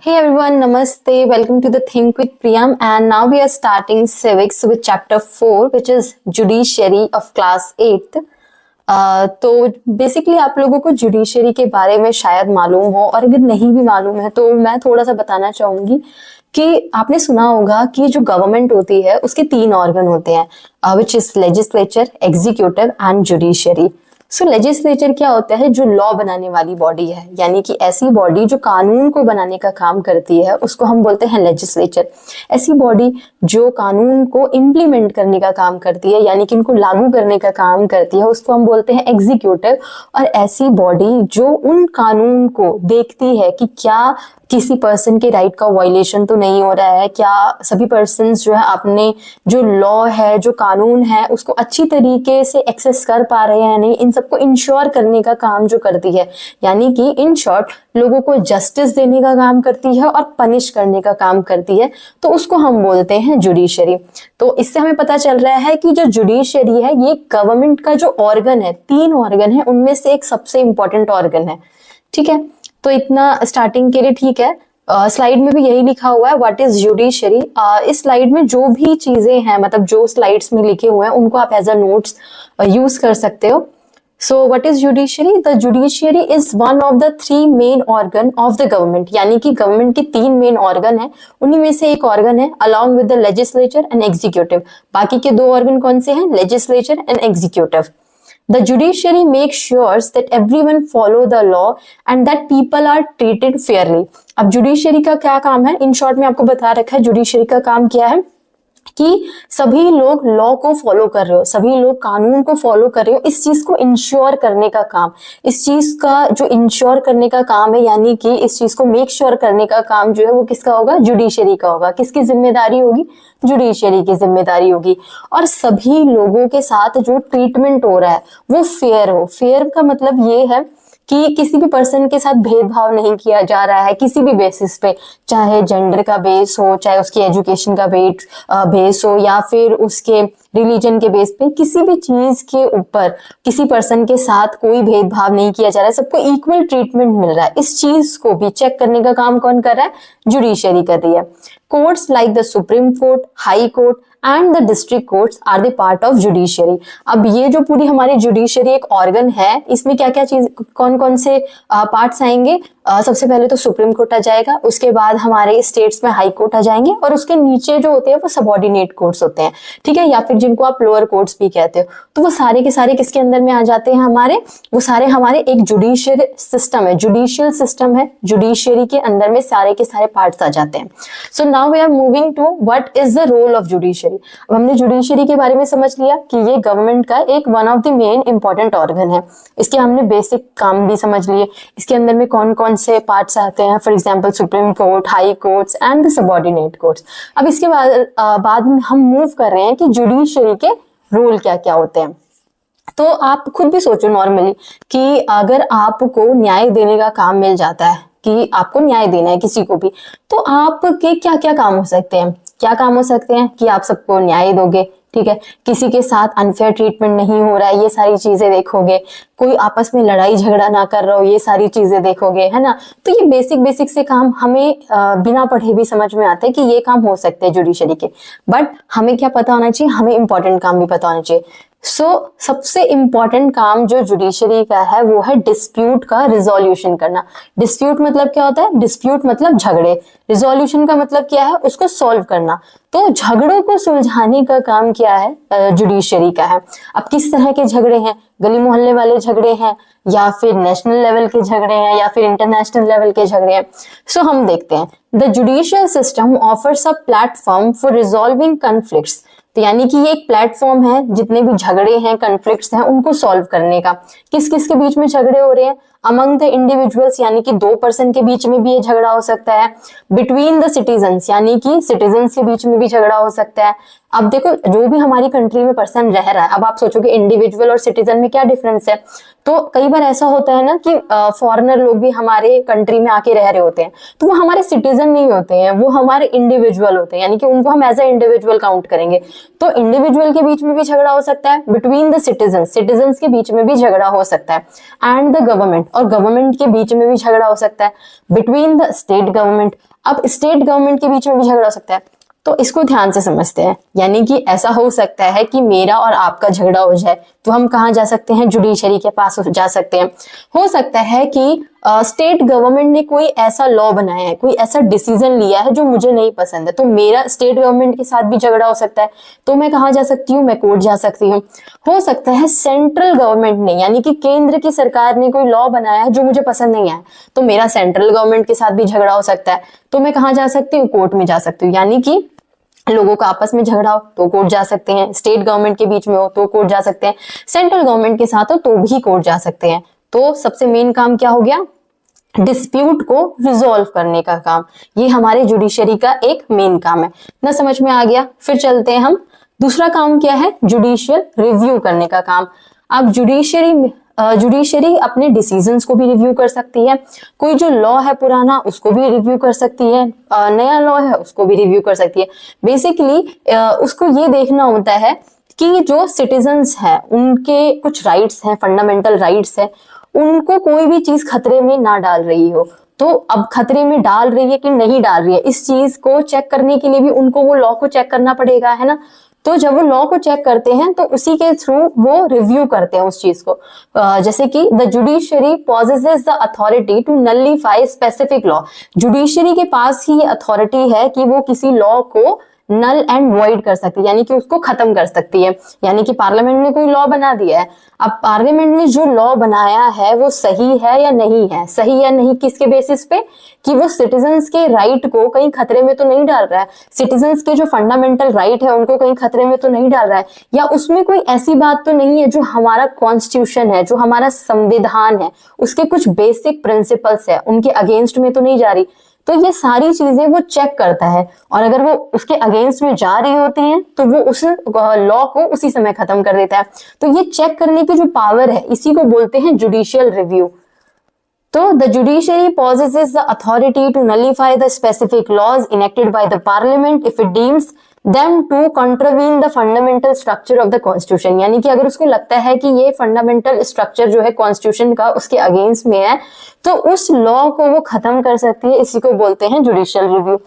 Hey everyone, Namaste. Welcome to the Think with Priyam, and now we are starting civics with chapter 4, which is Judiciary of class 8th. तो basically आप लोगों को judiciary के बारे में शायद मालूम हो, और अगर नहीं भी मालूम है तो मैं थोड़ा सा बताना चाहूंगी कि आपने सुना होगा कि जो गवर्नमेंट होती है उसके 3 ऑर्गन होते हैं, which is legislature, executive and judiciary. So legislature क्या होता है? जो लॉ बनाने वाली बॉडी है, यानी कि ऐसी बॉडी जो कानून को बनाने का काम करती है उसको हम बोलते हैं लेजिस्लेचर। ऐसी बॉडी जो कानून को इम्प्लीमेंट करने का काम करती है, यानी कि इनको लागू करने का काम करती है, उसको हम बोलते हैं एग्जीक्यूटिव। और ऐसी बॉडी जो उन कानून को देखती है कि क्या किसी पर्सन के राइट का वायलेशन तो नहीं हो रहा है, क्या सभी पर्सन जो है अपने जो लॉ है, जो कानून है, उसको अच्छी तरीके से एक्सेस कर पा रहे हैं या नहीं, इन सबको इंश्योर करने का काम जो करती है। यानी कि इन शॉर्ट लोगों को जस्टिस देने का काम करती है और पनिश करने का काम करती है, तो उसको हम बोलते हैं जुडिशरी। तो इससे हमें पता चल रहा है कि जो जुडिशरी है ये गवर्नमेंट का जो ऑर्गन है, 3 ऑर्गन है, उनमें से एक सबसे इंपॉर्टेंट ऑर्गन है। ठीक है, तो इतना स्टार्टिंग के लिए ठीक है। स्लाइड में भी यही लिखा हुआ है, व्हाट इज जुडिशरी। इस स्लाइड में जो भी चीजें हैं, मतलब जो स्लाइड्स में लिखे हुए हैं, उनको आप एज अ नोट्स यूज कर सकते हो। So what is judiciary? The judiciary is one of the 3 main organ of the government, यानी कि गवर्नमेंट के 3 मेन ऑर्गन है, उन्हीं में से एक ऑर्गन है, along with the legislature and executive. बाकी के 2 ऑर्गन कौन से हैं? Legislature and executive. The judiciary makes sure that everyone follow the law and that people are treated fairly. अब जुडिशरी का क्या काम है? इन शॉर्ट में आपको बता रखा है जुडिशरी का काम क्या है कि सभी लोग लॉ को फॉलो कर रहे हो, सभी लोग कानून को फॉलो कर रहे हो, इस चीज को इंश्योर करने का काम, इस चीज का जो इंश्योर करने का काम है, यानी कि इस चीज को मेक श्योर करने का काम जो है वो किसका होगा? जुडिशरी का होगा। किसकी जिम्मेदारी होगी? जुडिशरी की जिम्मेदारी होगी। और सभी लोगों के साथ जो ट्रीटमेंट हो रहा है वो फेयर हो। फेयर का मतलब ये है कि किसी भी पर्सन के साथ भेदभाव नहीं किया जा रहा है किसी भी बेसिस पे, चाहे जेंडर का बेस हो, चाहे उसकी एजुकेशन का बेस हो, या फिर उसके रिलीजन के बेस पे, किसी भी चीज के ऊपर किसी पर्सन के साथ कोई भेदभाव नहीं किया जा रहा है, सबको इक्वल ट्रीटमेंट मिल रहा है। इस चीज को भी चेक करने का काम कौन कर रहा है? जुडिशरी कर रही है। Courts like the supreme court, high court and the district courts are the part of judiciary. अब ये जो पूरी हमारी जुडिशरी एक ऑर्गन है, इसमें क्या क्या चीज, कौन कौन से पार्ट्स आएंगे? सबसे पहले तो सुप्रीम कोर्ट आ जाएगा, उसके बाद हमारे स्टेट्स में हाई कोर्ट आ जाएंगे, और उसके नीचे जो होते हैं वो सबऑर्डिनेट कोर्ट्स होते हैं। ठीक है, या फिर जिनको आप लोअर कोर्ट्स भी कहते हो। तो वो सारे के सारे किसके अंदर में आ जाते हैं? हमारे वो सारे हमारे एक जुडिशियल सिस्टम है, जुडिशियल सिस्टम है, जुडिशरी के अंदर में सारे के सारे पार्ट्स आ जाते हैं। So now we are moving to what is the role of judiciary. अब हमने जुडिशरी के बारे में समझ लिया कि ये गवर्नमेंट का एक one of the main important organ है। इसके हमने बेसिक काम भी समझ लिए, इसके अंदर में कौन कौन से पार्ट्स आते हैं, for example supreme court, high courts and the subordinate courts. अब इसके बाद में हम मूव कर रहे हैं कि जुडिशरी के रोल क्या क्या होते हैं। तो आप खुद भी सोचो नॉर्मली कि अगर आपको न्याय देने का काम मिल जाता है कि आपको न्याय देना है किसी को भी, तो आपके क्या क्या काम हो सकते हैं? क्या काम हो सकते हैं कि आप सबको न्याय दोगे, ठीक है, किसी के साथ अनफेयर ट्रीटमेंट नहीं हो रहा है, ये सारी चीजें देखोगे, कोई आपस में लड़ाई झगड़ा ना कर रहा हो, ये सारी चीजें देखोगे, है ना। तो ये बेसिक से काम हमें बिना पढ़े भी समझ में आता है कि ये काम हो सकते हैं जुडिशरी के। बट हमें क्या पता होना चाहिए? हमें इंपॉर्टेंट काम भी पता होना चाहिए। सबसे इंपॉर्टेंट काम जो जुडिशरी का है वो है डिस्प्यूट का रिजोल्यूशन करना। डिस्प्यूट मतलब क्या होता है? डिस्प्यूट मतलब झगड़े, रिजोल्यूशन का मतलब क्या है? उसको सॉल्व करना। तो झगड़ों को सुलझाने का काम क्या है? जुडिशरी का है। अब किस तरह के झगड़े हैं? गली मोहल्ले वाले झगड़े हैं, या फिर नेशनल लेवल के झगड़े हैं, या फिर इंटरनेशनल लेवल के झगड़े हैं? सो हम देखते हैं, the judicial system offers a platform for resolving conflicts. तो यानी कि ये एक प्लेटफॉर्म है, जितने भी झगड़े हैं, कॉन्फ्लिक्ट्स हैं, उनको सॉल्व करने का। किस किस के बीच में झगड़े हो रहे हैं? अमंग द इंडिविजुअल्स, यानी कि 2 पर्सन के बीच में भी ये झगड़ा हो सकता है। बिटवीन द सिटीजन्स, यानी कि सिटीजन्स के बीच में भी झगड़ा हो सकता है। अब देखो, जो भी हमारी कंट्री में पर्सन रह रहा है, अब आप सोचोगे इंडिविजुअल और सिटीजन में क्या डिफरेंस है? तो कई बार ऐसा होता है ना कि फॉरेनर लोग भी हमारे कंट्री में आके रह रहे होते हैं, तो वो हमारे सिटीजन नहीं होते हैं, वो हमारे इंडिविजुअल होते हैं, यानी कि उनको हम एज ए इंडिविजुअल काउंट करेंगे। तो इंडिविजुअल के बीच में भी झगड़ा हो सकता है, बिटवीन द सिटीजन के बीच में भी झगड़ा हो सकता है, एंड द गवर्नमेंट, और गवर्नमेंट के बीच में भी झगड़ा हो सकता है, बिटवीन द स्टेट गवर्नमेंट, अब स्टेट गवर्नमेंट के बीच में भी झगड़ा हो सकता है। तो इसको ध्यान से समझते हैं, यानी कि ऐसा हो सकता है कि मेरा और आपका झगड़ा हो जाए, तो हम कहाँ जा सकते हैं, जुडिशरी के पास जा सकते हैं। हो सकता है कि स्टेट गवर्नमेंट ने कोई ऐसा लॉ बनाया है, कोई ऐसा डिसीजन लिया है जो मुझे नहीं पसंद है, तो मेरा स्टेट गवर्नमेंट के साथ भी झगड़ा हो सकता है, तो मैं कहाँ जा सकती हूँ, मैं कोर्ट जा सकती हूँ। हो सकता है सेंट्रल गवर्नमेंट ने, यानी कि केंद्र की सरकार ने कोई लॉ बनाया है जो मुझे पसंद नहीं आया, तो मेरा सेंट्रल गवर्नमेंट के साथ भी झगड़ा हो सकता है, तो मैं कहाँ जा सकती हूँ, कोर्ट में जा सकती हूँ। यानी कि लोगों का आपस में झगड़ा हो तो कोर्ट जा सकते हैं, स्टेट गवर्नमेंट के बीच में हो तो कोर्ट जा सकते हैं, सेंट्रल गवर्नमेंट के साथ हो तो भी कोर्ट जा सकते हैं। तो सबसे मेन काम क्या हो गया, डिस्प्यूट को रिजॉल्व करने का काम, ये हमारे जुडिशरी का एक मेन काम है ना। समझ में आ गया। फिर चलते हैं हम, दूसरा काम क्या है, जुडिशियल रिव्यू करने का काम। अब जुडिशरी अपने डिसीजंस को भी रिव्यू कर सकती है, कोई जो लॉ है पुराना उसको भी रिव्यू कर सकती है, नया लॉ है उसको भी रिव्यू कर सकती है। बेसिकली उसको ये देखना होता है कि जो सिटीजन्स हैं उनके कुछ राइट्स हैं, फंडामेंटल राइट्स हैं, उनको कोई भी चीज खतरे में ना डाल रही हो। तो अब खतरे में डाल रही है कि नहीं डाल रही है, इस चीज को चेक करने के लिए भी उनको वो लॉ को चेक करना पड़ेगा, है ना। तो जब वो लॉ को चेक करते हैं तो उसी के थ्रू वो रिव्यू करते हैं उस चीज को। जैसे कि the judiciary possesses the authority to nullify specific law, judiciary के पास ही ये अथॉरिटी है कि वो किसी लॉ को नल एंड वॉइड कर सकती है, यानी कि उसको खत्म कर सकती है। यानी कि पार्लियामेंट ने कोई लॉ बना दिया है, अब पार्लियामेंट ने जो लॉ बनाया है वो सही है या नहीं है, सही या नहीं किसके बेसिस पे, कि वो सिटीजन्स के राइट को कहीं खतरे में तो नहीं डाल रहा है, सिटीजन्स के जो फंडामेंटल राइट है उनको कहीं खतरे में तो नहीं डाल रहा है, या उसमें कोई ऐसी बात तो नहीं है जो हमारा कॉन्स्टिट्यूशन है, जो हमारा संविधान है, उसके कुछ बेसिक प्रिंसिपल्स है उनके अगेंस्ट में तो नहीं जा रही। तो ये सारी चीजें वो चेक करता है, और अगर वो उसके अगेंस्ट में जा रही होती हैं तो वो उस लॉ को उसी समय खत्म कर देता है। तो ये चेक करने की जो पावर है इसी को बोलते हैं जुडिशियल रिव्यू। तो the judiciary possesses the authority to nullify the specific laws enacted by the parliament if it deems them to contravene the fundamental structure of the constitution, यानी कि अगर उसको लगता है कि ये फंडामेंटल स्ट्रक्चर जो है कॉन्स्टिट्यूशन का उसके अगेंस्ट में है तो उस लॉ को वो खत्म कर सकती है, इसी को बोलते हैं जुडिशियल रिव्यू।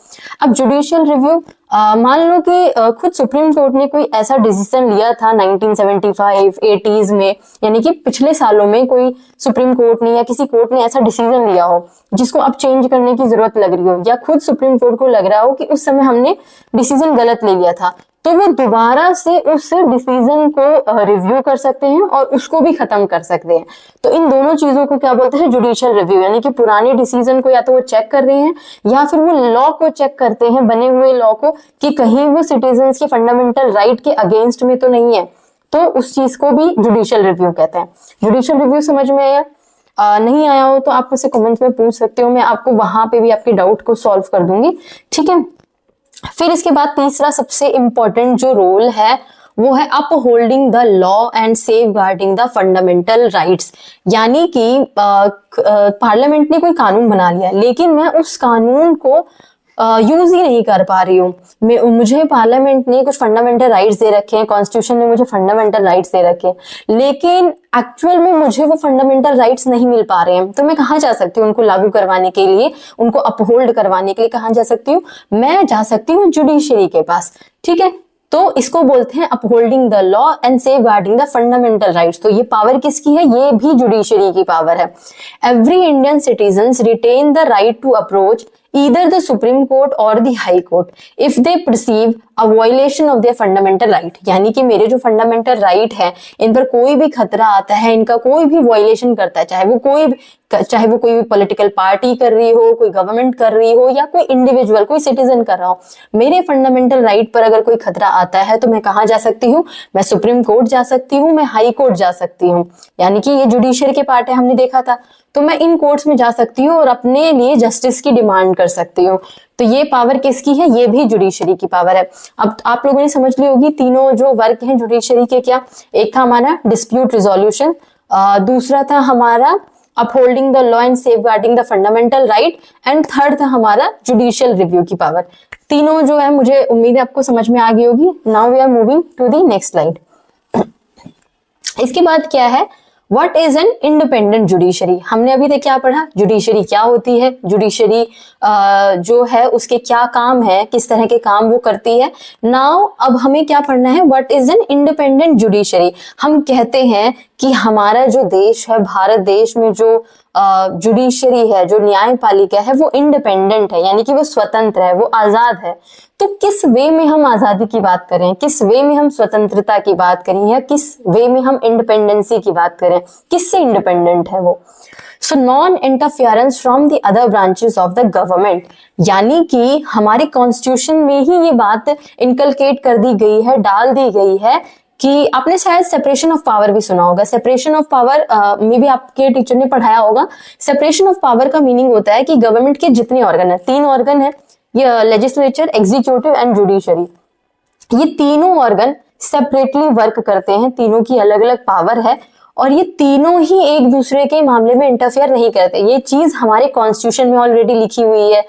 अब जुडिशियल रिव्यू मान लो कि खुद सुप्रीम कोर्ट ने कोई ऐसा डिसीजन लिया था 1975 80s में, यानी कि पिछले सालों में कोई सुप्रीम कोर्ट ने या किसी कोर्ट ने ऐसा डिसीजन लिया हो जिसको अब चेंज करने की जरूरत लग रही हो, या खुद सुप्रीम कोर्ट को लग रहा हो कि उस समय हमने डिसीजन गलत ले लिया था, तो वो दोबारा से उस डिसीजन को रिव्यू कर सकते हैं और उसको भी खत्म कर सकते हैं। तो इन दोनों चीजों को क्या बोलते हैं, जुडिशियल रिव्यू, यानी कि पुराने डिसीजन को या तो वो चेक कर रहे हैं या फिर वो लॉ को चेक करते हैं, बने हुए लॉ को, कि कहीं वो सिटीजन्स के फंडामेंटल राइट के अगेंस्ट में तो नहीं है, तो उस चीज को भी जुडिशियल रिव्यू कहते हैं। जुडिशियल रिव्यू समझ में आया? नहीं आया हो तो आप मुझसे कमेंट में पूछ सकते हो, मैं आपको वहां पे भी आपके डाउट को सॉल्व कर दूंगी, ठीक है। फिर इसके बाद तीसरा सबसे इंपॉर्टेंट जो रोल है वो है upholding the law and safeguarding the fundamental rights, यानी कि पार्लियामेंट ने कोई कानून बना लिया लेकिन मैं उस कानून को यूज ही नहीं कर पा रही हूँ, मुझे पार्लियामेंट ने कुछ फंडामेंटल राइट्स दे रखे हैं, कॉन्स्टिट्यूशन ने मुझे फंडामेंटल राइट्स दे रखे हैं, लेकिन एक्चुअल में मुझे वो फंडामेंटल राइट्स नहीं मिल पा रहे हैं, तो मैं कहाँ जा सकती हूँ उनको लागू करवाने के लिए, उनको अपहोल्ड करवाने के लिए कहाँ जा सकती हूँ, मैं जा सकती हूँ जुडिशरी के पास, ठीक है। तो इसको बोलते हैं upholding the law and safeguarding the fundamental rights. तो ये पावर किसकी है, ये भी जुडिशरी की पावर है। Every Indian citizens retain the right to approach either the Supreme Court or the High Court if they perceive a violation of their fundamental right, यानी कि मेरे जो फंडामेंटल राइट है इन पर कोई भी खतरा आता है, इनका कोई भी वायलेशन करता है, चाहे वो कोई भी पॉलिटिकल पार्टी कर रही हो, कोई गवर्नमेंट कर रही हो, या कोई इंडिविजुअल, कोई सिटीजन कर रहा हो, मेरे फंडामेंटल राइट पर अगर कोई खतरा आता है तो मैं कहाँ जा सकती हूँ, मैं सुप्रीम कोर्ट जा सकती हूँ, मैं हाई कोर्ट जा सकती हूँ, यानी कि ये जुडिशरी के पार्ट है, हमने देखा था। तो मैं इन कोर्ट्स में जा सकती हूँ और अपने लिए जस्टिस की डिमांड कर सकती हूँ। तो ये पावर किसकी है, ये भी जुडिशरी की पावर है। अब आप लोगों ने समझ ली होगी तीनों जो वर्क हैं जुडिशरी के क्या, एक था हमारा डिस्प्यूट रिजोल्यूशन, दूसरा था हमारा upholding the law and safeguarding the fundamental right, and third था हमारा जुडिशियल रिव्यू की पावर। तीनों जो है मुझे उम्मीद है आपको समझ में आ गई होगी। Now we are moving to the next slide. इसके बाद क्या है, what is an independent judiciary. हमने अभी तक क्या पढ़ा, जुडिशरी क्या होती है, जुडिशरी जो है उसके क्या काम है, किस तरह के काम वो करती है। नाउ अब हमें क्या पढ़ना है, what is an independent judiciary. हम कहते हैं कि हमारा जो देश है, भारत देश में जो जुडिशरी है, जो न्यायपालिका है, वो इंडिपेंडेंट है, यानी कि वो स्वतंत्र है, वो आजाद है। तो किस वे में हम आजादी की बात करें, किस वे में हम स्वतंत्रता की बात करें, या किस वे में हम इंडिपेंडेंसी की बात करें, किससे इंडिपेंडेंट है वो। So non interference from the other branches of the government, यानी कि हमारे कॉन्स्टिट्यूशन में ही ये बात इनकलकेट कर दी गई है, डाल दी गई है कि आपने शायद सेपरेशन ऑफ पावर भी सुना होगा। सेपरेशन ऑफ पावर में भी आपके टीचर ने पढ़ाया होगा। सेपरेशन ऑफ पावर का मीनिंग होता है कि गवर्नमेंट के जितने ऑर्गन है, 3 ऑर्गन है, ये लेजिस्लेचर, एग्जीक्यूटिव एंड जुडिशरी, ये तीनों ऑर्गन सेपरेटली वर्क करते हैं, तीनों की अलग अलग पावर है और ये तीनों ही एक दूसरे के मामले में इंटरफेयर नहीं करते। ये चीज हमारे कॉन्स्टिट्यूशन में ऑलरेडी लिखी हुई है।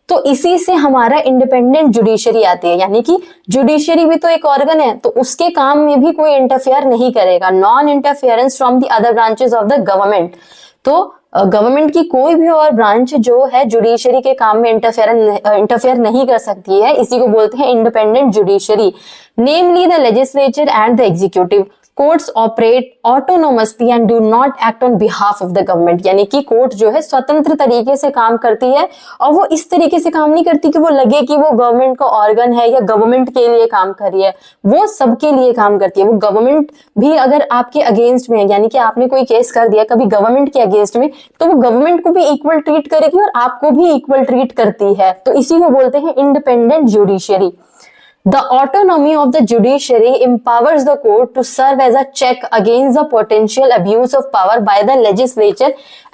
तो इसी से हमारा इंडिपेंडेंट जुडिशरी आती है, यानी कि जुडिशरी भी तो एक ऑर्गन है, तो उसके काम में भी कोई इंटरफेयर नहीं करेगा। Non interference from the other branches of the government, तो गवर्नमेंट की कोई भी और ब्रांच जो है जुडिशरी के काम में इंटरफेयर नहीं कर सकती है, इसी को बोलते हैं independent judiciary. Namely the legislature and the executive courts operate autonomously and do not act on behalf of the government, यानी कि कोर्ट जो है स्वतंत्र तरीके से काम करती है और वो इस तरीके से काम नहीं करती कि वो लगे कि वो गवर्नमेंट का ऑर्गन है या गवर्नमेंट के लिए काम कर रही है। वो सबके लिए काम करती है। वो गवर्नमेंट भी अगर आपके अगेंस्ट में है, यानी कि आपने कोई केस कर दिया कभी गवर्नमेंट के अगेंस्ट में, तो वो गवर्नमेंट को भी इक्वल ट्रीट करेगी और आपको भी इक्वल ट्रीट करती है। तो इसी को बोलते हैं independent judiciary. The autonomy of the judiciary empowers the court to serve as a check against the potential abuse of power by the legislature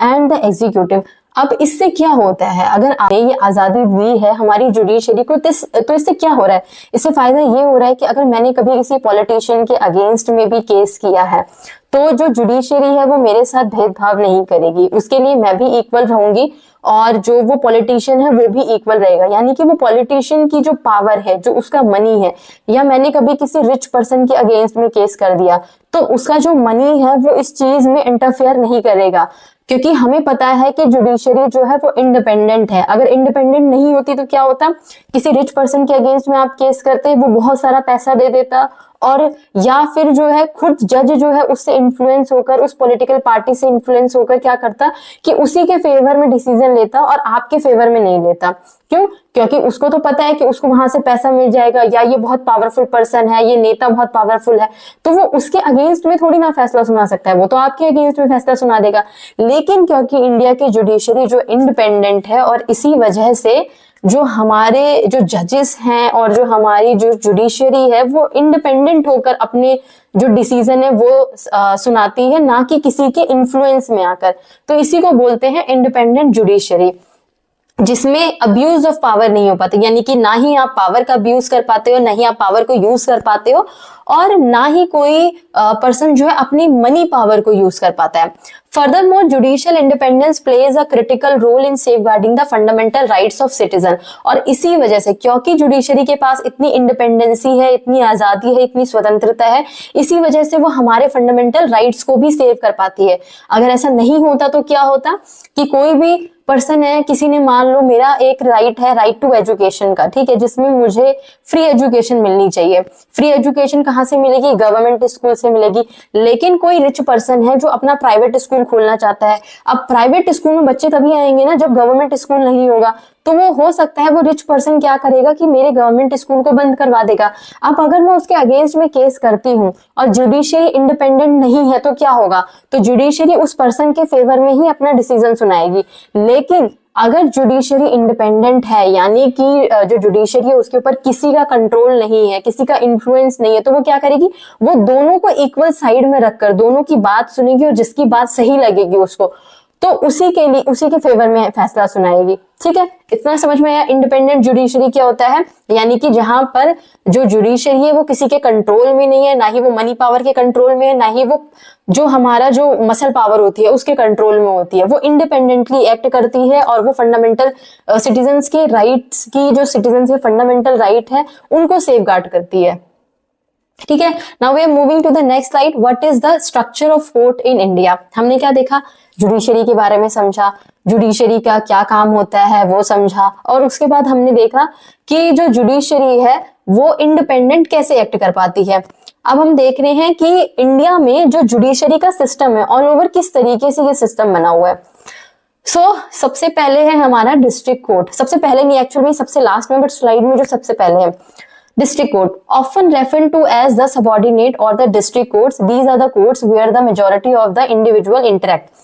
and the executive. अब इससे क्या होता है, अगर आपने ये आजादी दी है हमारी जुडिशरी को, तो इससे क्या हो रहा है, इससे फायदा ये हो रहा है कि अगर मैंने कभी किसी पॉलिटिशियन के अगेंस्ट में भी केस किया है, तो जो जुडिशरी है वो मेरे साथ भेदभाव नहीं करेगी, उसके लिए मैं भी इक्वल रहूंगी और जो वो पॉलिटिशियन है वो भी इक्वल रहेगा। यानी कि वो पॉलिटिशियन की जो पावर है, जो उसका मनी है, या मैंने कभी किसी रिच पर्सन के अगेंस्ट में केस कर दिया, तो उसका जो मनी है वो इस चीज में इंटरफेयर नहीं करेगा, क्योंकि हमें पता है कि जुडिशरी जो है वो इंडिपेंडेंट है। अगर इंडिपेंडेंट नहीं होती तो क्या होता, किसी रिच पर्सन के अगेंस्ट में आप केस करते, वो बहुत सारा पैसा दे देता, और या फिर जो है खुद जज जो है उससे इन्फ्लुएंस होकर, उस पॉलिटिकल पार्टी से इन्फ्लुएंस होकर क्या करता कि उसी के फेवर में डिसीजन लेता और आपके फेवर में नहीं लेता। क्यों? क्योंकि उसको तो पता है कि उसको वहां से पैसा मिल जाएगा, या ये बहुत पावरफुल पर्सन है, ये नेता बहुत पावरफुल है, तो वो उसके अगेंस्ट में थोड़ी ना फैसला सुना सकता है, वो तो आपके अगेंस्ट में फैसला सुना देगा। लेकिन क्योंकि इंडिया की जुडिशरी जो इंडिपेंडेंट है, और इसी वजह से जो हमारे जो जजेस हैं और जो हमारी जो जुडिशरी है वो इंडिपेंडेंट होकर अपने जो डिसीजन है वो सुनाती है, ना कि किसी के इन्फ्लुएंस में आकर। तो इसी को बोलते हैं इंडिपेंडेंट जुडिशरी, जिसमें अब्यूज ऑफ पावर नहीं हो पाते, यानी कि ना ही आप पावर का अब्यूज कर पाते हो, ना ही आप पावर को यूज कर पाते हो, और ना ही कोई पर्सन जो है अपनी मनी पावर को यूज कर पाता है। Furthermore, judicial independence plays a critical role in safeguarding the fundamental rights of citizen। और इसी वजह से, क्योंकि जुडिशरी के पास इतनी इंडिपेंडेंसी है, इतनी आजादी है, इतनी स्वतंत्रता है, इसी वजह से वो हमारे फंडामेंटल राइट्स को भी सेव कर पाती है। अगर ऐसा नहीं होता तो क्या होता कि कोई भी पर्सन है, किसी ने मान लो मेरा एक राइट है, राइट टू एजुकेशन का, ठीक है, जिसमें मुझे फ्री एजुकेशन मिलनी चाहिए। फ्री एजुकेशन कहाँ से मिलेगी? गवर्नमेंट स्कूल से मिलेगी। लेकिन कोई रिच पर्सन है जो अपना प्राइवेट स्कूल खोलना चाहता है। अब प्राइवेट स्कूल में बच्चे तभी आएंगे ना जब गवर्नमेंट स्कूल नहीं होगा, तो वो हो सकता है वो रिच पर्सन क्या करेगा कि मेरे गवर्नमेंट स्कूल को बंद करवा देगा। अब अगर मैं उसके अगेंस्ट में केस करती हूँ और जुडिशरी इंडिपेंडेंट नहीं है तो क्या होगा? तो जुडिशरी उस पर्सन के फेवर में ही अपना डिसीजन सुनाएगी। लेकिन अगर जुडिशरी इंडिपेंडेंट है, यानी कि जो जुडिशरी है उसके ऊपर किसी का कंट्रोल नहीं है, किसी का इन्फ्लुएंस नहीं है, तो वो क्या करेगी? वो दोनों को इक्वल साइड में रखकर दोनों की बात सुनेगी और जिसकी बात सही लगेगी उसको तो उसी के लिए, उसी के फेवर में फैसला सुनाएगी। ठीक है, इतना समझ में आया। इंडिपेंडेंट जुडिशरी क्या होता है, यानी कि जहां पर जो जुडिशरी है वो किसी के कंट्रोल में नहीं है, ना ही वो मनी पावर के कंट्रोल में है, ना ही वो जो हमारा जो मसल पावर होती है उसके कंट्रोल में होती है। वो इंडिपेंडेंटली एक्ट करती है और वो फंडामेंटल सिटीजन्स के राइट्स की, जो सिटीजन्स के फंडामेंटल राइट है उनको सेफगार्ड करती है। ठीक है, now we are moving to the next slide. What is the structure of court in India. हमने क्या देखा, जुडिशरी के बारे में समझा, जुडिशरी का क्या काम होता है वो समझा, और उसके बाद हमने देखा कि जो जुडिशरी है वो इंडिपेंडेंट कैसे एक्ट कर पाती है। अब हम देख रहे हैं कि इंडिया में जो जुडिशरी का सिस्टम है ऑल ओवर किस तरीके से ये सिस्टम बना हुआ है। सबसे पहले है हमारा डिस्ट्रिक्ट कोर्ट, सबसे पहले नहीं एक्चुअली सबसे लास्ट में, बट स्लाइड में जो सबसे पहले है district court, often referred to as the subordinate or the district courts. These are the courts where the majority of the individual interact.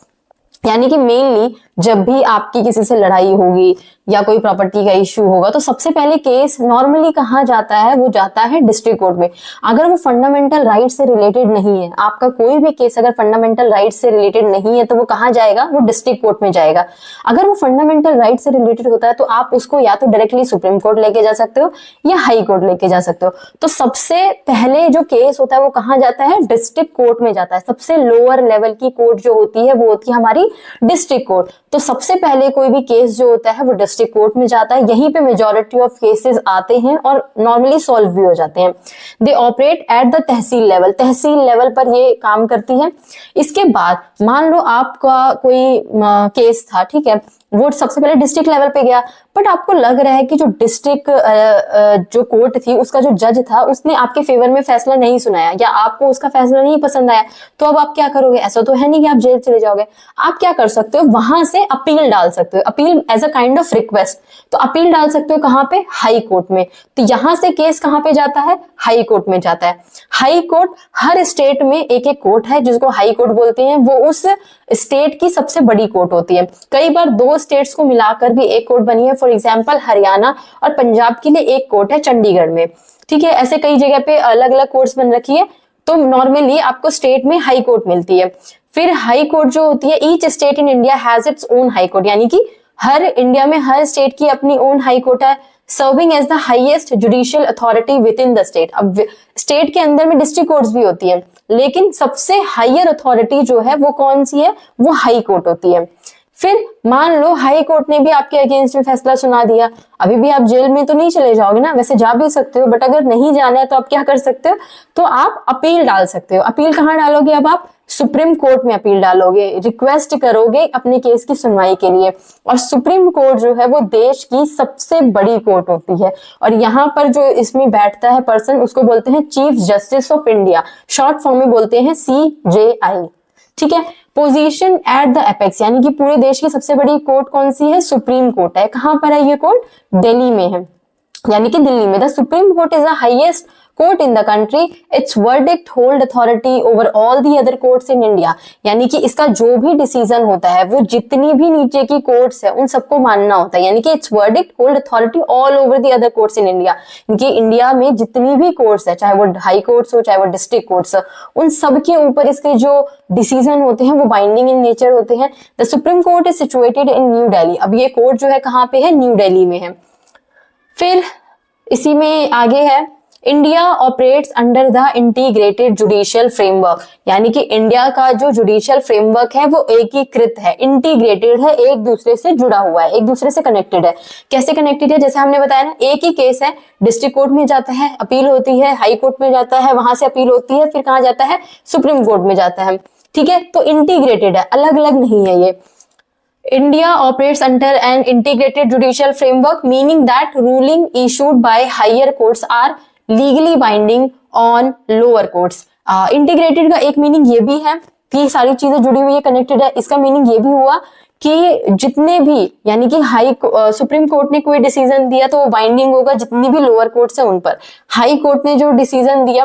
यानी कि मेनली जब भी आपकी किसी से लड़ाई होगी या कोई प्रॉपर्टी का इश्यू होगा तो सबसे पहले केस नॉर्मली कहाँ जाता है, वो जाता है डिस्ट्रिक्ट कोर्ट में। अगर वो फंडामेंटल राइट से रिलेटेड नहीं है, आपका कोई भी केस अगर फंडामेंटल राइट से रिलेटेड नहीं है तो वो कहाँ जाएगा, वो डिस्ट्रिक्ट कोर्ट में जाएगा। अगर वो फंडामेंटल राइट से रिलेटेड होता है तो आप उसको या तो डायरेक्टली सुप्रीम कोर्ट लेके जा सकते हो या हाई कोर्ट लेके जा सकते हो। तो सबसे पहले जो केस होता है वो कहाँ जाता है, डिस्ट्रिक्ट कोर्ट में जाता है। सबसे लोअर लेवल की कोर्ट जो होती है वो होती है हमारी डिस्ट्रिक्ट कोर्ट। तो सबसे पहले कोई भी केस जो होता है वो डिस्ट्रिक्ट कोर्ट में जाता है, यहीं पे मेजॉरिटी ऑफ केसेस आते हैं और नॉर्मली सॉल्व भी हो जाते हैं। They operate at the tehsil level, tehsil level पर ये काम करती है। इसके बाद मान लो आपका कोई केस था, ठीक है, वो सबसे पहले डिस्ट्रिक्ट लेवल पे गया, बट आपको लग रहा है कि जो डिस्ट्रिक्ट जो कोर्ट थी उसका जो जज था उसने आपके फेवर में फैसला नहीं सुनाया या आपको उसका फैसला नहीं पसंद आया, तो अब आप क्या करोगे। ऐसा तो है नहीं कि आप जेल चले जाओगे, आप क्या कर सकते हो, वहां से अपील डाल सकते हो, appeal as a kind of request. तो अपील डाल सकते हो कहाँ पे, हाई कोर्ट में। तो यहां से केस कहाँ पे जाता है, हाई कोर्ट में जाता है। हाई कोर्ट, हर स्टेट में एक एक कोर्ट है जिसको हाई कोर्ट बोलते हैं, वो उस स्टेट की सबसे बड़ी कोर्ट होती है। कई बार दो स्टेट्स को मिलाकर भी एक कोर्ट बनी है, फॉर एग्जांपल हरियाणा और पंजाब के लिए एक कोर्ट है चंडीगढ़ में। ठीक है, ऐसे कई जगह पे अलग अलग कोर्ट्स बन रखी है। तो नॉर्मली आपको स्टेट में हाई कोर्ट मिलती है। फिर हाई कोर्ट जो होती है, each state in India has its own high court, यानी कि हर इंडिया में हर स्टेट की अपनी ओन हाई कोर्ट है। Serving as the highest judicial authority within the state. अब स्टेट के अंदर में डिस्ट्रिक्ट कोर्ट्स भी होती है, लेकिन सबसे हायर अथॉरिटी जो है वो कौन सी है, वो हाई कोर्ट होती है। फिर मान लो हाई कोर्ट ने भी आपके अगेंस्ट में फैसला सुना दिया, अभी भी आप जेल में तो नहीं चले जाओगे ना, वैसे जा भी सकते हो, बट अगर नहीं जाना है तो आप क्या कर सकते हो, तो आप अपील डाल सकते हो। अपील कहाँ डालोगे, अब आप सुप्रीम कोर्ट में अपील डालोगे, रिक्वेस्ट करोगे अपने केस की सुनवाई के लिए। और सुप्रीम कोर्ट जो है वो देश की सबसे बड़ी कोर्ट होती है, और यहाँ पर जो इसमें बैठता है पर्सन उसको बोलते हैं chief justice of India, short form में बोलते हैं CJI। ठीक है, पोजीशन एट द एपेक्स, यानी कि पूरे देश की सबसे बड़ी कोर्ट कौन सी है, सुप्रीम कोर्ट है। कहां पर है ये कोर्ट, दिल्ली में है, यानी कि दिल्ली में। The supreme court is the highest court in the country, it's verdict hold authority over all the other courts in India, यानी कि इसका जो भी डिसीजन होता है वो जितनी भी नीचे की कोर्ट्स है उन सबको मानना होता है, यानी कि it's verdict hold authority all over the other courts in India, यानी कि इंडिया में जितनी भी कोर्ट्स है, चाहे वो हाई कोर्ट्स हो चाहे वो डिस्ट्रिक्ट कोर्ट्स हो, उन सबके ऊपर इसके जो डिसीजन होते हैं वो बाइंडिंग इन नेचर होते हैं। The supreme court is situated in new Delhi. अब ये कोर्ट जो है कहाँ पे है, न्यू दिल्ली में है। फिर इसी में आगे है, India operates under the integrated judicial framework, यानी कि इंडिया का जो जुडिशियल फ्रेमवर्क है वो एकीकृत है, इंटीग्रेटेड है, एक दूसरे से जुड़ा हुआ है, एक दूसरे से कनेक्टेड है। कैसे कनेक्टेड है, जैसे हमने बताया ना, एक ही केस है, डिस्ट्रिक्ट कोर्ट में जाता है, अपील होती है, हाई कोर्ट में जाता है, वहां से अपील होती है, फिर कहाँ जाता है, सुप्रीम कोर्ट में जाता है। ठीक है, तो इंटीग्रेटेड है, अलग अलग नहीं है ये। India operates under an integrated judicial framework, meaning that ruling issued by higher courts are legally binding on lower courts. Integrated का एक मीनिंग ये भी है कि सारी चीजें जुड़ी हुई है, कनेक्टेड है। इसका मीनिंग ये भी हुआ कि जितने भी, यानी कि सुप्रीम कोर्ट ने कोई डिसीजन दिया तो वो बाइंडिंग होगा जितनी भी लोअर कोर्ट्स है उन पर। हाई कोर्ट ने जो डिसीजन दिया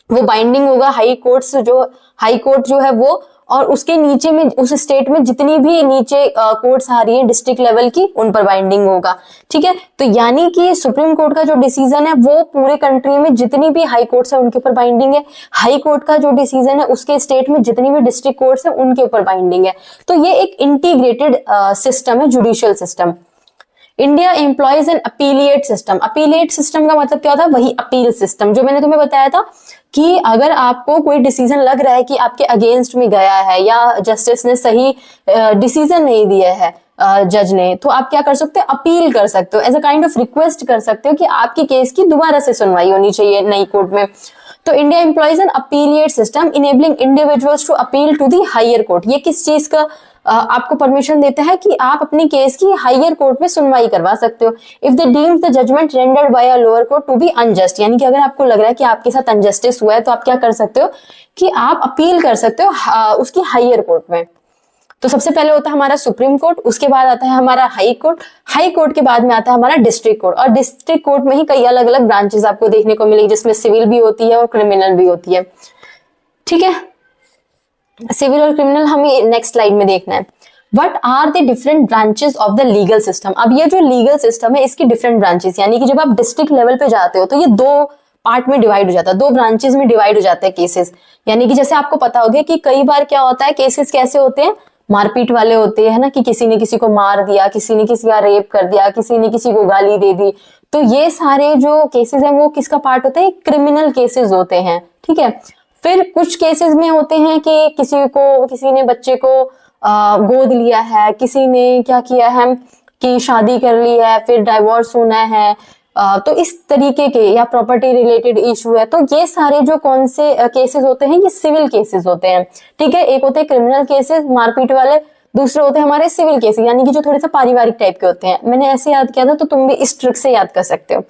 वो बाइंडिंग होगा हाई कोर्ट जो है वो और उसके नीचे में उस स्टेट में जितनी भी नीचे कोर्ट्स आ रही है डिस्ट्रिक्ट लेवल की, उन पर बाइंडिंग होगा। ठीक है, तो यानी कि सुप्रीम कोर्ट का जो डिसीजन है वो पूरे कंट्री में जितनी भी हाई कोर्ट्स है उनके ऊपर बाइंडिंग है, हाई कोर्ट का जो डिसीजन है उसके स्टेट में जितनी भी डिस्ट्रिक्ट कोर्ट्स है उनके ऊपर बाइंडिंग है। तो ये एक इंटीग्रेटेड सिस्टम है, judicial system. India employs an appellate system. Appellate system का मतलब क्या होता है? वही अपील सिस्टम जो मैंने तुम्हें बताया था कि अगर आपको कोई डिसीजन लग रहा है कि आपके अगेंस्ट में गया है या जस्टिस ने सही डिसीजन नहीं दिया है जज ने, तो आप क्या कर सकते हो? अपील कर सकते हो, as a kind of request कर सकते हो कि आपकी केस की दोबारा से सुनवाई होनी चाहिए नई कोर्ट में। तो India employs an appellate system enabling individuals to appeal to the higher court. ये किस चीज का आपको परमिशन देता है कि आप अपनी केस की हायर कोर्ट में सुनवाई करवा सकते हो। If they deem the judgment rendered by a lower court to be unjust, यानी कि अगर आपको लग रहा है कि आपके साथ अनजस्टिस हुआ है तो आप क्या कर सकते हो कि आप अपील कर सकते हो उसकी हायर कोर्ट में। तो सबसे पहले होता है हमारा सुप्रीम कोर्ट, उसके बाद आता है हमारा हाई कोर्ट, हाई कोर्ट के बाद में आता है हमारा डिस्ट्रिक्ट कोर्ट, और डिस्ट्रिक्ट कोर्ट में ही कई अलग अलग ब्रांचेस आपको देखने को मिलेगी जिसमें सिविल भी होती है और क्रिमिनल भी होती है। ठीक है, सिविल और क्रिमिनल हमें नेक्स्ट स्लाइड में देखना है। What are the different branches of the legal system? अब ये जो लीगल सिस्टम है इसकी डिफरेंट ब्रांचेस, यानी कि जब आप डिस्ट्रिक्ट लेवल पे जाते हो तो ये दो पार्ट में डिवाइड हो जाता है, दो ब्रांचेस में डिवाइड हो जाते हैं केसेस। यानी कि जैसे आपको पता होगा कि कई बार क्या होता है, केसेस कैसे होते हैं, मारपीट वाले होते हैं ना, कि किसी ने किसी को मार दिया, किसी ने किसी का रेप कर दिया, किसी ने किसी को गाली दे दी। तो ये सारे जो केसेस हैं वो किसका पार्ट होते हैं? क्रिमिनल केसेस होते हैं। ठीक है, फिर कुछ केसेस में होते हैं कि किसी ने बच्चे को गोद लिया है, किसी ने क्या किया है कि शादी कर ली है, फिर डाइवोर्स होना है, तो इस तरीके के, या प्रॉपर्टी रिलेटेड इशू है। तो ये सारे जो कौन से केसेस होते हैं, ये सिविल केसेस होते हैं। ठीक है, एक होते हैं क्रिमिनल केसेस मारपीट वाले, दूसरे होते हैं हमारे सिविल केसेस, यानी कि जो थोड़े से पारिवारिक टाइप के होते हैं। मैंने ऐसे याद किया था तो तुम भी इस ट्रिक से याद कर सकते हो।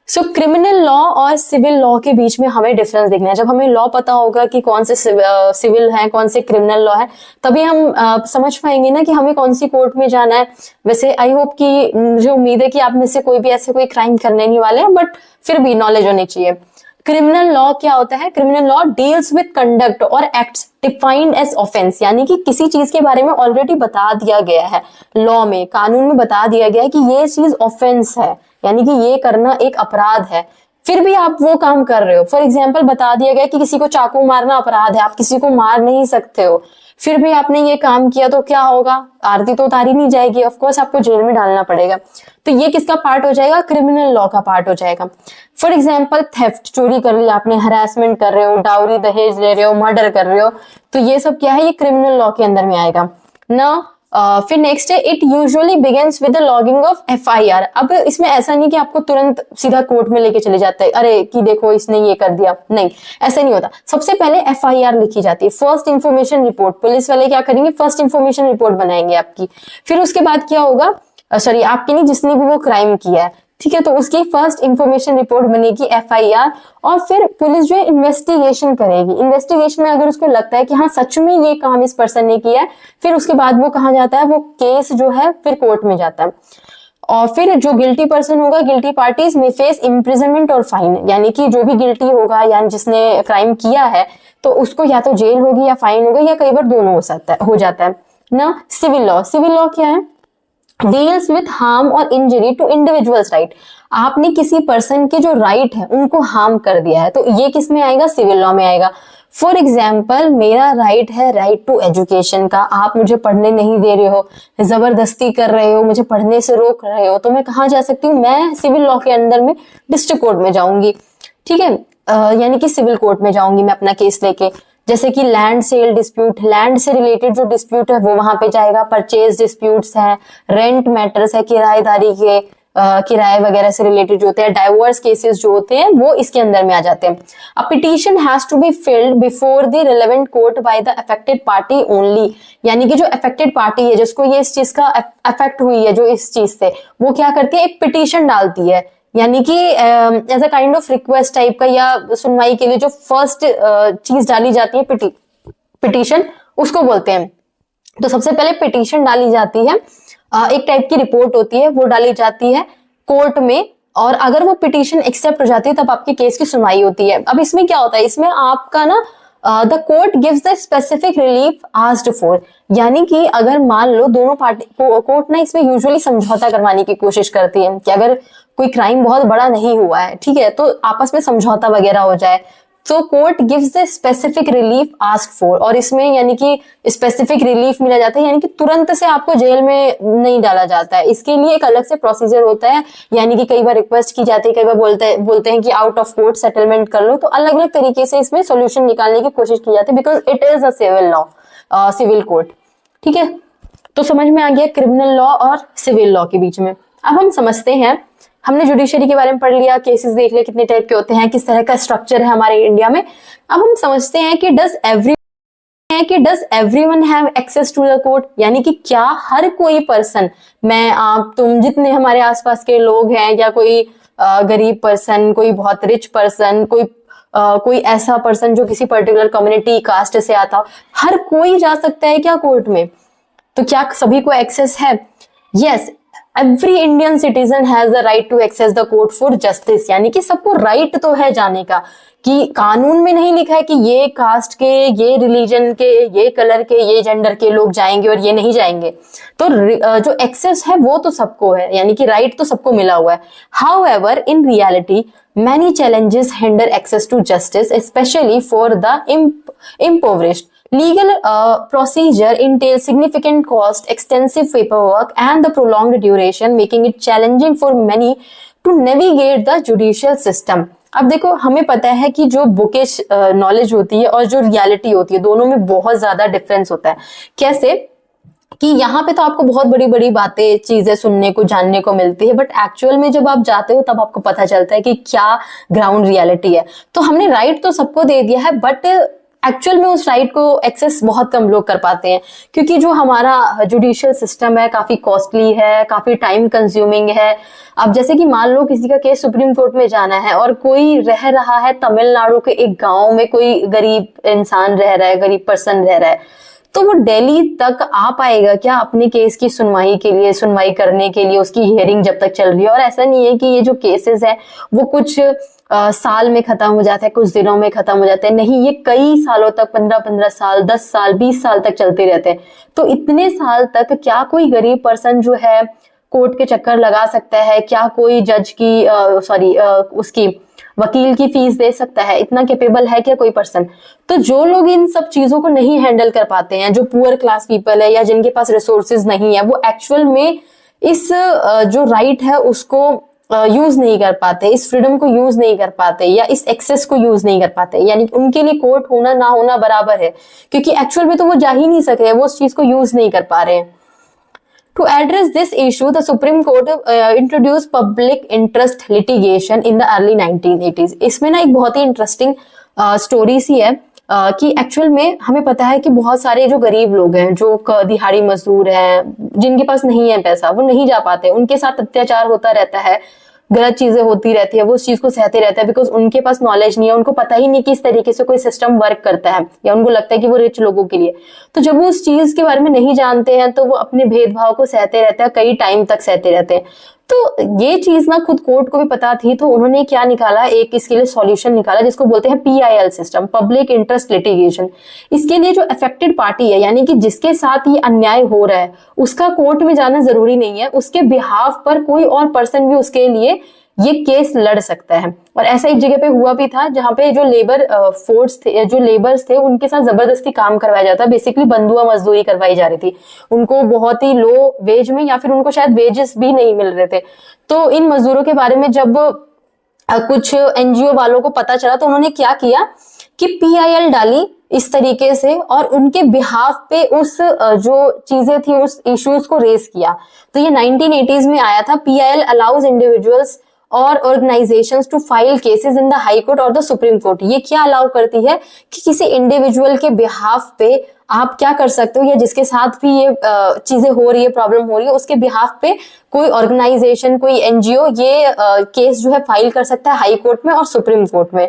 सो क्रिमिनल लॉ और सिविल लॉ के बीच में हमें डिफरेंस देखना है। जब हमें लॉ पता होगा कि कौन से सिविल है, कौन से क्रिमिनल लॉ है, तभी हम समझ पाएंगे ना कि हमें कौन सी कोर्ट में जाना है। वैसे आई होप कि मुझे उम्मीद है कि आप में से कोई भी ऐसे कोई क्राइम करने नहीं वाले हैं, बट फिर भी नॉलेज होनी चाहिए। क्रिमिनल लॉ क्या होता है? Criminal law deals with conduct और एक्ट्स डिफाइंड एज ऑफेंस, यानी कि किसी चीज के बारे में ऑलरेडी बता दिया गया है, लॉ में, कानून में बता दिया गया है कि ये चीज ऑफेंस है, यानी कि ये करना एक अपराध है, फिर भी आप वो काम कर रहे हो। फॉर एग्जाम्पल बता दिया गया कि किसी को चाकू मारना अपराध है, आप किसी को मार नहीं सकते हो, फिर भी आपने ये काम किया, तो क्या होगा? आरती तो उतारी नहीं जाएगी, ऑफ कोर्स आपको जेल में डालना पड़ेगा। तो ये किसका पार्ट हो जाएगा? क्रिमिनल लॉ का पार्ट हो जाएगा। फॉर एग्जाम्पल थेफ्ट, चोरी कर ली आपने, हरासमेंट कर रहे हो, डाउरी दहेज ले रहे हो, मर्डर कर रहे हो, तो ये सब क्या है? ये क्रिमिनल लॉ के अंदर में आएगा ना। फिर नेक्स्ट है, it usually begins with the logging off FIR. अब इसमें ऐसा नहीं कि आपको तुरंत सीधा कोर्ट में लेके चले जाते हैं, अरे कि देखो इसने ये कर दिया, नहीं, ऐसा नहीं होता। सबसे पहले एफआईआर लिखी जाती है, फर्स्ट इंफॉर्मेशन रिपोर्ट। पुलिस वाले क्या करेंगे? फर्स्ट इंफॉर्मेशन रिपोर्ट बनाएंगे आपकी। फिर उसके बाद क्या होगा, सॉरी आपकी नहीं, जिसने भी वो क्राइम किया है, ठीक है, तो उसकी फर्स्ट इंफॉर्मेशन रिपोर्ट बनेगी, एफआईआर, और फिर पुलिस जो है इन्वेस्टिगेशन करेगी। इन्वेस्टिगेशन में अगर उसको लगता है कि हाँ सच में ये काम इस पर्सन ने किया है, फिर उसके बाद वो कहाँ जाता है, वो केस जो है फिर कोर्ट में जाता है। और फिर जो गिल्टी पर्सन होगा, गिल्टी पार्टीज में फेस इम्प्रिजनमेंट और फाइन, यानी कि जो भी गिल्टी होगा यानी जिसने क्राइम किया है, तो उसको या तो जेल होगी या फाइन होगा, या कई बार दोनों हो जाता है ना। सिविल लॉ, सिविल लॉ क्या है? डील्स विथ हार्म और इंजरी टू इंडिविजुअल्स राइट। आपने किसी पर्सन के जो राइट है उनको हार्म कर दिया है, तो ये किस में आएगा? सिविल लॉ में आएगा। फॉर एग्जाम्पल मेरा राइट है राइट टू एजुकेशन का, आप मुझे पढ़ने नहीं दे रहे हो, जबरदस्ती कर रहे हो, मुझे पढ़ने से रोक रहे हो, तो मैं कहाँ जा सकती हूँ? मैं सिविल लॉ के अंदर में डिस्ट्रिक्ट कोर्ट में जाऊंगी। ठीक है, यानी कि सिविल कोर्ट में जाऊंगी मैं अपना केस लेके। जैसे कि लैंड सेल डिस्प्यूट, लैंड से रिलेटेड जो डिस्प्यूट है वो वहां पे जाएगा। परचेज डिस्प्यूट्स है, रेंट मैटर्स है, किराएदारी के किराए वगैरह से रिलेटेड जो होते हैं, डाइवोर्स केसेस जो होते हैं वो इसके अंदर में आ जाते हैं। A petition has to be filed before the relevant court by the affected party only, यानी कि जो अफेक्टेड पार्टी है, जिसको ये इस चीज का अफेक्ट हुई है, जो इस चीज से, वो क्या करती है? एक पिटीशन डालती है, यानी कि as a kind of request type का, या सुनवाई के लिए जो फर्स्ट चीज डाली जाती है, पिटीशन, उसको बोलते हैं। तो सबसे पहले पिटीशन डाली जाती है, एक टाइप की रिपोर्ट होती है, वो डाली जाती है कोर्ट में, और अगर वो पिटीशन एक्सेप्ट हो जाती है तब आपके केस की सुनवाई होती है। अब इसमें क्या होता है? इसमें आपका ना the court gives the specific relief asked for, यानी कि अगर मान लो दोनों पार्टी कोर्ट ना इसमें यूजुअली समझौता करवाने की कोशिश करती है कि अगर कोई क्राइम बहुत बड़ा नहीं हुआ है, ठीक है, तो आपस में समझौता वगैरह हो जाए, तो court gives the specific relief asked for, और इसमें यानी कि स्पेसिफिक रिलीफ मिला जाता है, यानी कि तुरंत से आपको जेल में नहीं डाला जाता है, इसके लिए एक अलग से प्रोसीजर होता है, यानी कि कई बार रिक्वेस्ट की जाती है, कई बार बोलते हैं कि आउट ऑफ कोर्ट सेटलमेंट कर लो, तो अलग अलग तरीके से इसमें सोल्यूशन निकालने की कोशिश की जाती है, because it is a civil law, civil court. ठीक है, तो समझ में आ गया क्रिमिनल लॉ और सिविल लॉ के बीच में। अब हम समझते हैं, हमने जुडिशरी के बारे में पढ़ लिया, केसेस देख लिया कितने टाइप के होते हैं, किस तरह का स्ट्रक्चर है हमारे इंडिया में। अब हम समझते हैं कि does everyone have access to the court, यानी कि क्या हर कोई पर्सन, मैं, आप, तुम, जितने हमारे आसपास के लोग हैं, या कोई गरीब पर्सन, कोई बहुत रिच पर्सन, कोई ऐसा पर्सन जो किसी पर्टिकुलर कम्युनिटी कास्ट से आता हो, हर कोई जा सकता है क्या कोर्ट में? तो क्या सभी को एक्सेस है? Yes, every Indian citizen has the right to access the court for justice, यानी कि सबको राइट तो है जाने का, कि कानून में नहीं लिखा है कि ये कास्ट के, ये रिलीजन के, ये कलर के, ये जेंडर के लोग जाएंगे और ये नहीं जाएंगे, तो जो एक्सेस है वो तो सबको है, यानी कि राइट तो सबको मिला हुआ है। However in reality many challenges hinder access to justice, especially for the impoverished. Legal procedure entails significant cost, extensive paperwork, and the prolonged duration, making it challenging for many to navigate the judicial system. अब देखो, हमें पता है कि जो bookish knowledge होती है और जो रियलिटी होती है, दोनों में बहुत ज्यादा डिफरेंस होता है। कैसे कि यहाँ पे तो आपको बहुत बड़ी बड़ी बातें, चीजें सुनने को, जानने को मिलती है, बट एक्चुअल में जब आप जाते हो तब आपको पता चलता है कि क्या ग्राउंड रियलिटी है। तो हमने राइट तो सबको दे दिया है, बट एक्चुअल में उस राइट को एक्सेस बहुत कम लोग कर पाते हैं, क्योंकि जो हमारा जुडिशियल सिस्टम है काफी कॉस्टली है, काफी टाइम कंज्यूमिंग है। अब जैसे कि मान लो किसी का केस सुप्रीम कोर्ट में जाना है और कोई रह रहा है तमिलनाडु के एक गांव में, कोई गरीब इंसान रह रहा है, गरीब पर्सन रह रहा है, तो वो दिल्ली तक आ पाएगा क्या अपने केस की सुनवाई करने के लिए, उसकी हियरिंग जब तक चल रही है? और ऐसा नहीं है कि ये जो केसेस है वो कुछ साल में खत्म हो जाता है, कुछ दिनों में खत्म हो जाते हैं, नहीं, ये कई सालों तक, 15-15 साल, 10 साल, 20 साल तक चलते रहते हैं। तो इतने साल तक क्या कोई गरीब पर्सन जो है कोर्ट के चक्कर लगा सकता है? क्या कोई जज की उसकी वकील की फीस दे सकता है? इतना कैपेबल है क्या कोई पर्सन? तो जो लोग इन सब चीजों को नहीं हैंडल कर पाते हैं, जो पुअर क्लास पीपल है या जिनके पास रिसोर्सेज नहीं है, वो एक्चुअल में इस जो राइट है उसको यूज नहीं कर पाते, इस फ्रीडम को यूज नहीं कर पाते, या इस एक्सेस को यूज नहीं कर पाते। यानी उनके लिए कोर्ट होना ना होना बराबर है, क्योंकि एक्चुअल में तो वो जा ही नहीं सके, वो उस चीज को यूज नहीं कर पा रहे हैं। To address this issue, the Supreme Court introduced public interest litigation in the early 1980s. इसमें ना एक बहुत ही इंटरेस्टिंग स्टोरी सी है कि एक्चुअल में हमें पता है कि बहुत सारे जो गरीब लोग हैं, जो दिहाड़ी मजदूर हैं, जिनके पास नहीं है पैसा, वो नहीं जा पाते, उनके साथ अत्याचार होता रहता है, गलत चीजें होती रहती है, वो उस चीज को सहते रहते हैं, बिकॉज उनके पास नॉलेज नहीं है, उनको पता ही नहीं कि इस तरीके से कोई सिस्टम वर्क करता है, या उनको लगता है कि वो रिच लोगों के लिए। तो जब वो उस चीज के बारे में नहीं जानते हैं तो वो अपने भेदभाव को सहते रहते हैं, कई टाइम तक सहते रहते हैं। तो ये चीज ना खुद कोर्ट को भी पता थी, तो उन्होंने क्या निकाला, एक इसके लिए सॉल्यूशन निकाला जिसको बोलते हैं PIL system, public interest litigation. इसके लिए जो अफेक्टेड पार्टी है, यानी कि जिसके साथ ये अन्याय हो रहा है, उसका कोर्ट में जाना जरूरी नहीं है, उसके बिहाफ पर कोई और पर्सन भी उसके लिए ये केस लड़ सकता है। और ऐसा एक जगह पे हुआ भी था जहां पे जो लेबर फोर्स थे, जो लेबर्स थे, उनके साथ जबरदस्ती काम करवाया जाता, बेसिकली बंधुआ मजदूरी करवाई जा रही थी, उनको बहुत ही लो वेज में, या फिर उनको शायद वेजेस भी नहीं मिल रहे थे। तो इन मजदूरों के बारे में जब कुछ NGO वालों को पता चला, तो उन्होंने क्या किया कि PIL डाली इस तरीके से, और उनके बिहाफ पे उस जो चीजें थी, उस इश्यूज को रेस किया। तो ये 1980s में आया था। PIL अलाउज इंडिविजुअल्स और organisations to file cases in the high court और द सुप्रीम कोर्ट। ये क्या अलाउ करती है कि किसी इंडिविजुअल के बिहाफ पे आप क्या कर सकते हो, या जिसके साथ भी ये चीजें हो रही है, प्रॉब्लम हो रही है, उसके बिहाफ पे कोई ऑर्गेनाइजेशन, कोई NGO ये केस जो है फाइल कर सकता है हाई कोर्ट में और सुप्रीम कोर्ट में।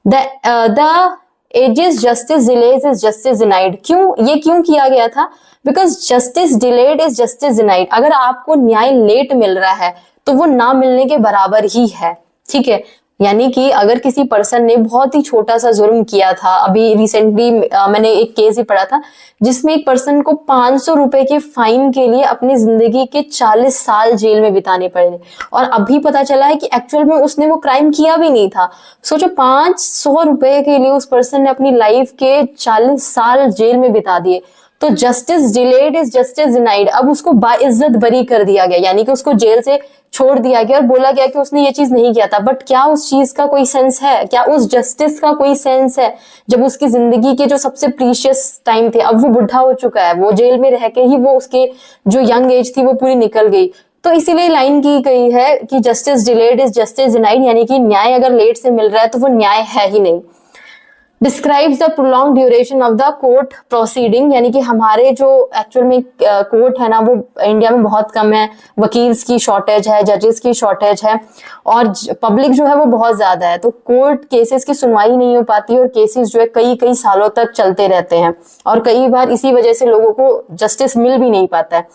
The adage justice delayed is justice denied. क्यों किया गया था? Because justice delayed is justice denied. अगर आपको न्याय लेट मिल रहा है तो वो ना मिलने के बराबर ही है, ठीक है। यानी कि अगर किसी पर्सन ने बहुत ही छोटा सा जुर्म किया था, अभी रिसेंटली मैंने एक केस ही पढ़ा था जिसमें एक पर्सन को 500 रुपए के फाइन के लिए अपनी जिंदगी के 40 साल जेल में बिताने पड़े, और अभी पता चला है कि एक्चुअल में उसने वो क्राइम किया भी नहीं था। सोचो 500 रुपए के लिए उस पर्सन ने अपनी लाइफ के 40 साल जेल में बिता दिए। तो justice delayed is justice denied. अब उसको बाइज्जत बरी कर दिया गया, यानी कि उसको जेल से छोड़ दिया गया और बोला गया कि उसने ये चीज नहीं किया था। बट क्या उस चीज का कोई सेंस है? क्या उस जस्टिस का कोई सेंस है जब उसकी जिंदगी के जो सबसे प्रीशियस टाइम थे, अब वो बुढ़ा हो चुका है, वो जेल में रह के ही वो उसके जो यंग एज थी वो पूरी निकल गई। तो इसीलिए लाइन की गई है कि justice delayed is justice denied, यानी कि न्याय अगर लेट से मिल रहा है तो वो न्याय है ही नहीं। Describes the prolong duration of the court proceeding, यानी कि हमारे जो एक्चुअल में कोर्ट है ना वो इंडिया में बहुत कम है, वकील्स की शॉर्टेज है, जजेस की शॉर्टेज है, और पब्लिक जो है वो बहुत ज्यादा है। तो कोर्ट केसेस की सुनवाई नहीं हो पाती और केसेस जो है कई कई सालों तक चलते रहते हैं, और कई बार इसी वजह से लोगों को जस्टिस मिल भी नहीं पाता है।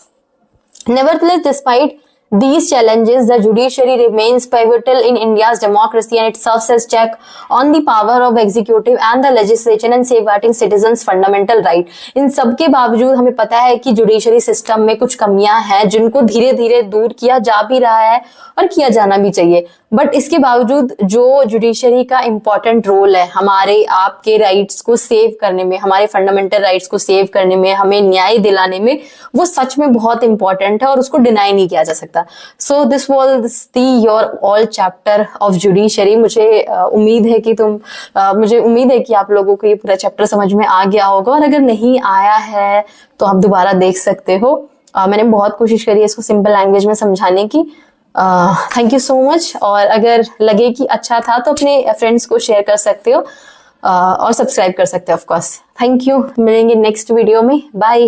Nevertheless, despite these challenges, the judiciary remains pivotal in India's democracy, and it serves as check on the power of executive and the legislature and safeguarding citizens' fundamental right. इन सब के बावजूद हमें पता है कि जुडिशरी सिस्टम में कुछ कमियां हैं जिनको धीरे धीरे दूर किया जा भी रहा है और किया जाना भी चाहिए। बट इसके बावजूद जो जुडिशरी का इम्पोर्टेंट रोल है हमारे आपके राइट्स को सेव करने में, हमारे फंडामेंटल राइट्स को सेव करने में, हमें न्याय दिलाने में, वो सच में बहुत इंपॉर्टेंट है और उसको डिनाई नहीं किया जा सकता। So this was the your all chapter of judiciary. मुझे उम्मीद है कि आप लोगों को ये पूरा चैप्टर समझ में आ गया होगा, और अगर नहीं आया है तो आप दोबारा देख सकते हो। मैंने बहुत कोशिश करी है इसको सिंपल लैंग्वेज में समझाने की। थैंक यू सो मच, और अगर लगे कि अच्छा था तो अपने फ्रेंड्स को शेयर कर सकते हो और सब्सक्राइब कर सकते हो ऑफ कोर्स। थैंक यू, मिलेंगे नेक्स्ट वीडियो में। बाय।